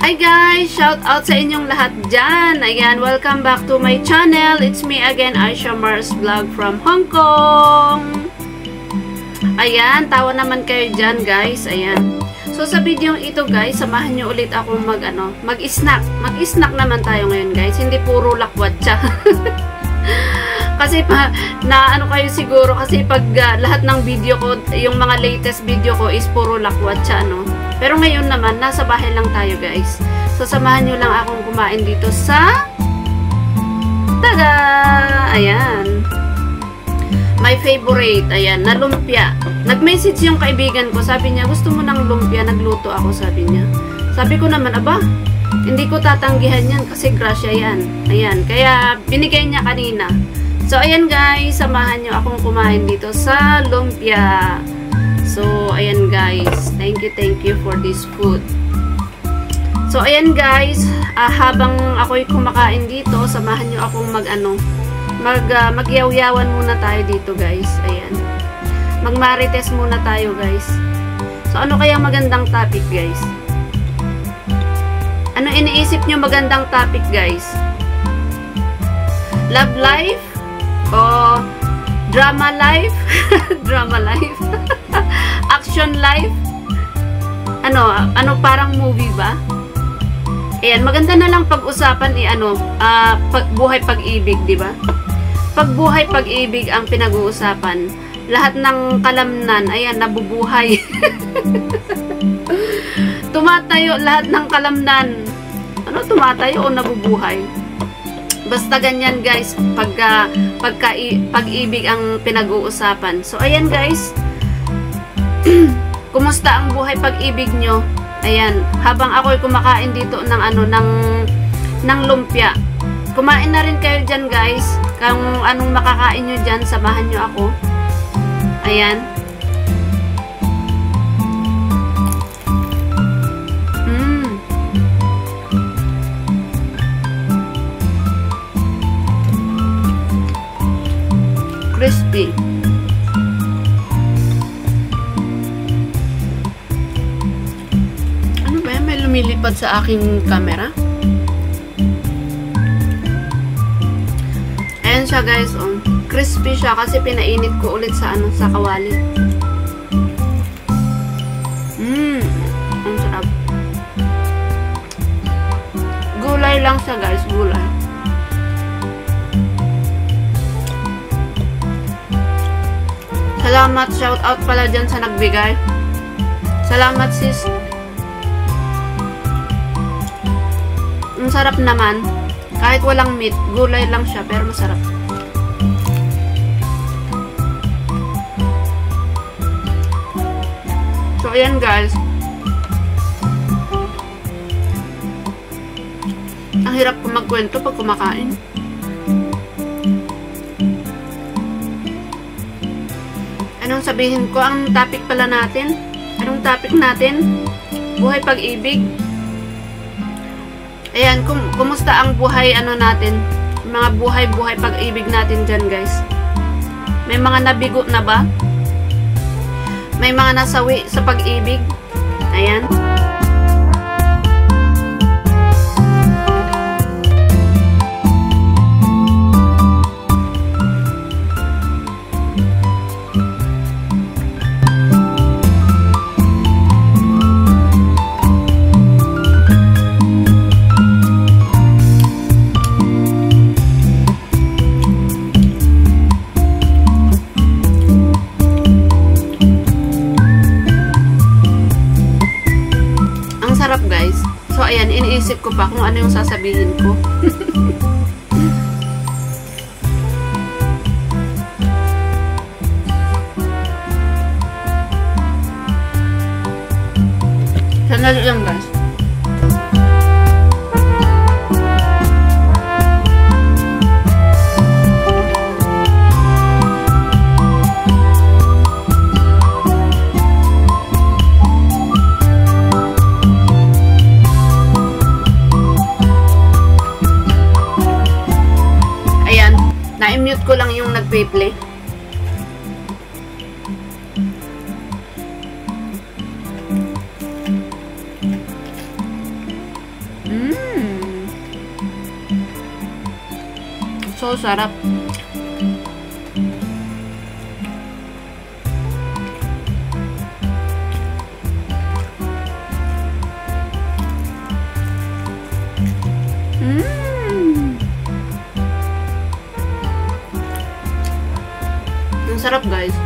Hi guys! Shout out sa inyong lahat dyan. Ayan, welcome back to my channel. It's me again, Aisha Mars Vlog from Hong Kong. Ayan, tawa naman kayo dyan guys. Ayan. So sa video ito guys, samahan nyo ulit ako mag-snack. Mag-snack naman tayo ngayon guys. Hindi puro lakwatsa. Kasi ano kayo siguro kasi pag lahat ng video ko, yung mga latest video ko is puro lakwatsa, no? Pero ngayon naman, nasa bahay lang tayo guys. So samahan nyo lang akong kumain dito sa tada! Ayan. My favorite. Ayan, na lumpia. Nag-message yung kaibigan ko. Sabi niya, gusto mo ng lumpia? Nagluto ako, sabi niya. Sabi ko naman, aba, hindi ko tatanggihan yan kasi grasya yan. Ayan, kaya binigay niya kanina. So, ayan guys, samahan nyo akong kumain dito sa lumpia. So, ayan guys, thank you for this food. So, ayan guys, habang ako'y kumakain dito, samahan nyo akong magyaw-yawan muna tayo dito guys. Ayan. Magmarites muna tayo guys. So, ano kaya magandang topic guys? Ano iniisip nyo magandang topic guys? Love life? O drama life? Drama life? Action life? Ano parang movie ba? Ayan, maganda na lang pag-usapan buhay pag-ibig, di ba? Pag buhay pag-ibig ang pinag-uusapan, lahat ng kalamnan, ayan, nabubuhay. Tumatayo lahat ng kalamnan. Tumatayo o nabubuhay? Basta ganyan guys, pag-ibig ang pinag-uusapan. So, ayan guys, kumusta ang buhay pag-ibig nyo? Ayan, habang ako'y kumakain dito ng lumpia. Kumain na rin kayo dyan guys. Kung anong makakain nyo dyan, samahan nyo ako. Ayan. Crispy. Ano ba yan? May lumilipad sa aking camera. Ayan siya guys, oh. Crispy siya kasi pinainit ko ulit sa sa kawali. Ang sarap. Gulay lang siya guys, gulay. Salamat, shout out pala dyan sa nagbigay. Salamat sis. Ang sarap naman. Kahit walang meat, gulay lang siya, pero masarap. So, ayan guys. Ang hirap ko magkwento pag kumakain. Anong sabihin ko? Ang topic pala natin? Anong topic natin? Buhay pag-ibig. Ayan, kumusta ang buhay natin? Mga buhay pag-ibig natin dyan guys. May mga nabigo na ba? May mga nasawi sa pag-ibig? Ayan. Guys. So, ayan, iniisip ko pa kung ano yung sasabihin ko. Sandali lang guys. Na-mute ko lang yung nagpe-play. So sarap. Ang sarap, guys.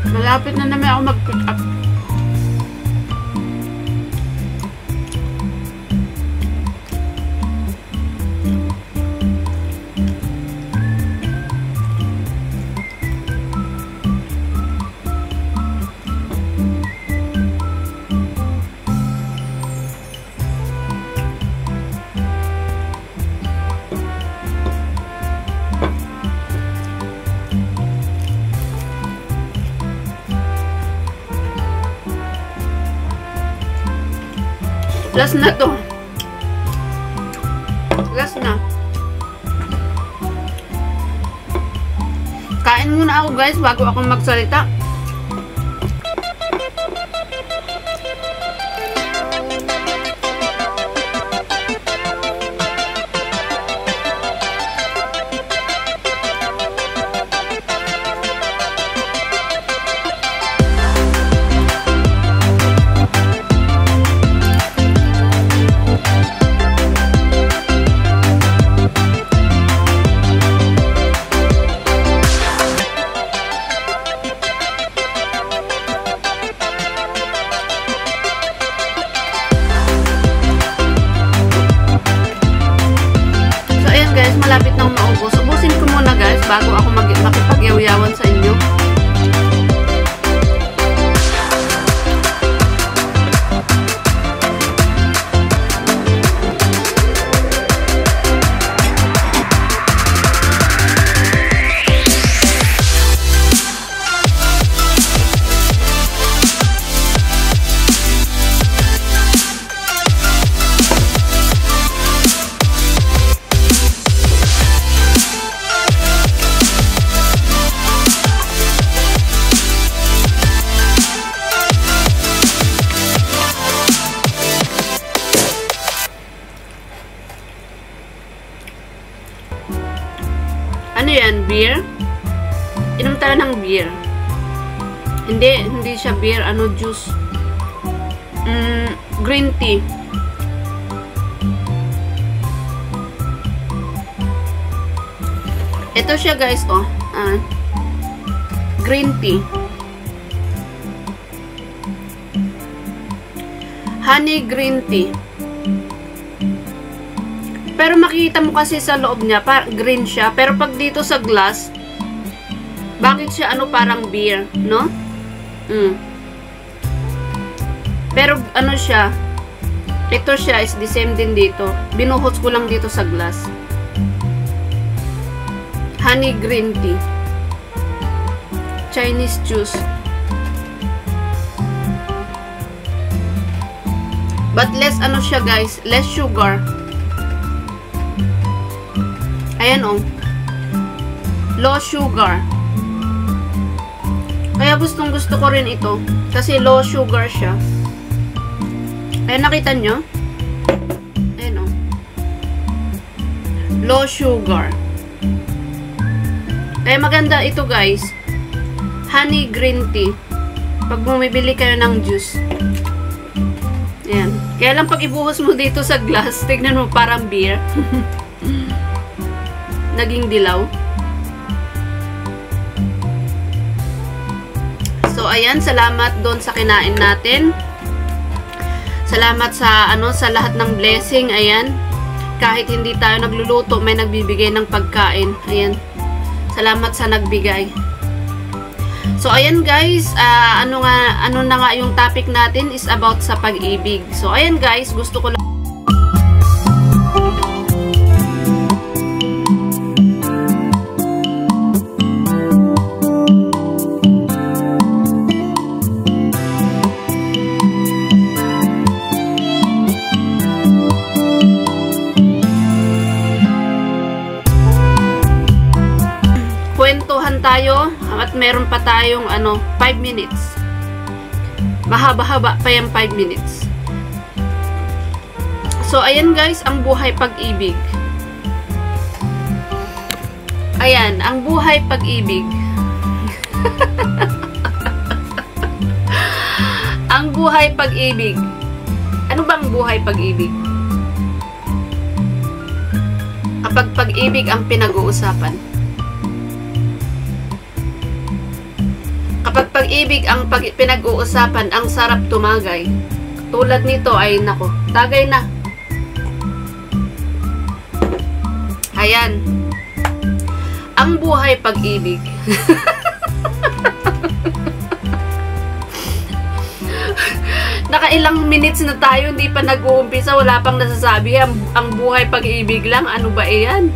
Malapit na naman ako mag-pick up. Last na to. Last na. Kain muna ako, guys, bago ako magsalita. Malapit nang maubos. Ubusin ko muna, guys, bago ako makipagyaw-yawan sa inyo. Ano yan? Beer? Inom tayo ng beer. Hindi siya beer. Ano, juice? Green tea. Ito siya, guys, oh. Green tea. Honey green tea. Pero makikita mo kasi sa loob niya, green siya. Pero pag dito sa glass, bakit siya parang beer, no? Pero ano siya, ito siya is the same din dito. Binuhos ko lang dito sa glass. Honey green tea. Chinese juice. But less siya, guys, less sugar. Ayan, oh. Low sugar. Kaya gustong-gusto ko rin ito. Kasi low sugar siya. Ayan, nakita nyo? Ayan, oh. Low sugar. Kaya maganda ito, guys. Honey green tea. Pag bumibili kayo ng juice. Ayan. Kaya lang pag ibuhos mo dito sa glass, tignan mo parang beer. Naging dilaw. So ayan, salamat doon sa kinain natin. Salamat sa sa lahat ng blessing. Ayan. Kahit hindi tayo nagluluto, may nagbibigay ng pagkain. Ayan. Salamat sa nagbigay. So ayan, guys, ano na nga yung topic natin is about sa pag-ibig. So ayan, guys, gusto ko lang meron pa tayong 5 minutes. Mahaba-haba pa yung 5 minutes. So, ayan guys, ang buhay pag-ibig. Ayan, ang buhay pag-ibig. Ang buhay pag-ibig. Ano bang buhay pag-ibig? Kapag pag-ibig ang pinag-uusapan. Kapag pag-ibig ang pinag-uusapan, ang sarap tumagay. Tulad nito ay, nako, tagay na. Ayan. Ang buhay pag-ibig. Nakailang minutes na tayo, hindi pa nag-uumpisa, wala pang nasasabi. Ang buhay pag-ibig lang, ano ba iyan?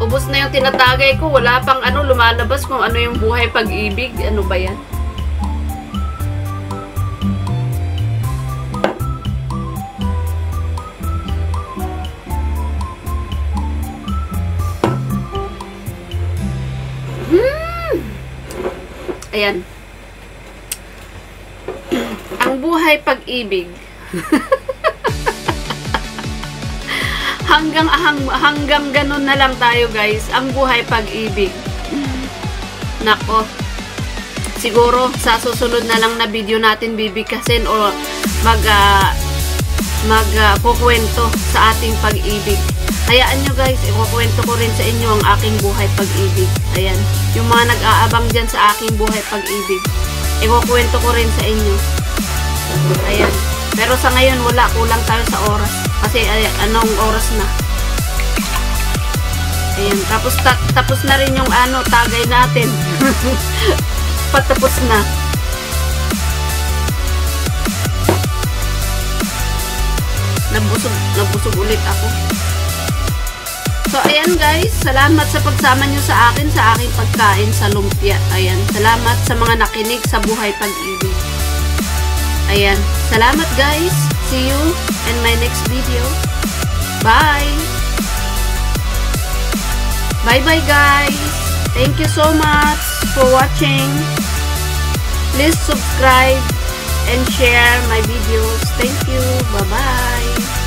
Ubus na yung tinatagay ko, wala pang lumalabas kung ano yung buhay pag-ibig. Ano ba yan? Ayan. Ang buhay pag-ibig. hanggang ganun na lang tayo guys. Ang buhay pag-ibig. Nako. Siguro sa susunod na lang na video natin bibigkasin o kukwento sa ating pag-ibig. Hayaan nyo guys, ikukwento ko rin sa inyo ang aking buhay pag-ibig. Ayan. Yung mga nag-aabang dyan sa aking buhay pag-ibig, ikukwento ko rin sa inyo. Ayan. Pero sa ngayon, wala. Kulang tayo sa oras. Kasi anong oras na? Ayan. Tapos na rin yung tagay natin. Patapos na. Nabusog ulit ako. So, ayan guys, salamat sa pagsama nyo sa akin sa aking pagkain sa lumpia. Ayan, salamat sa mga nakinig sa buhay pag-ibig. Ayan, salamat guys. See you in my next video. Bye! Bye-bye guys! Thank you so much for watching. Please subscribe and share my videos. Thank you. Bye-bye!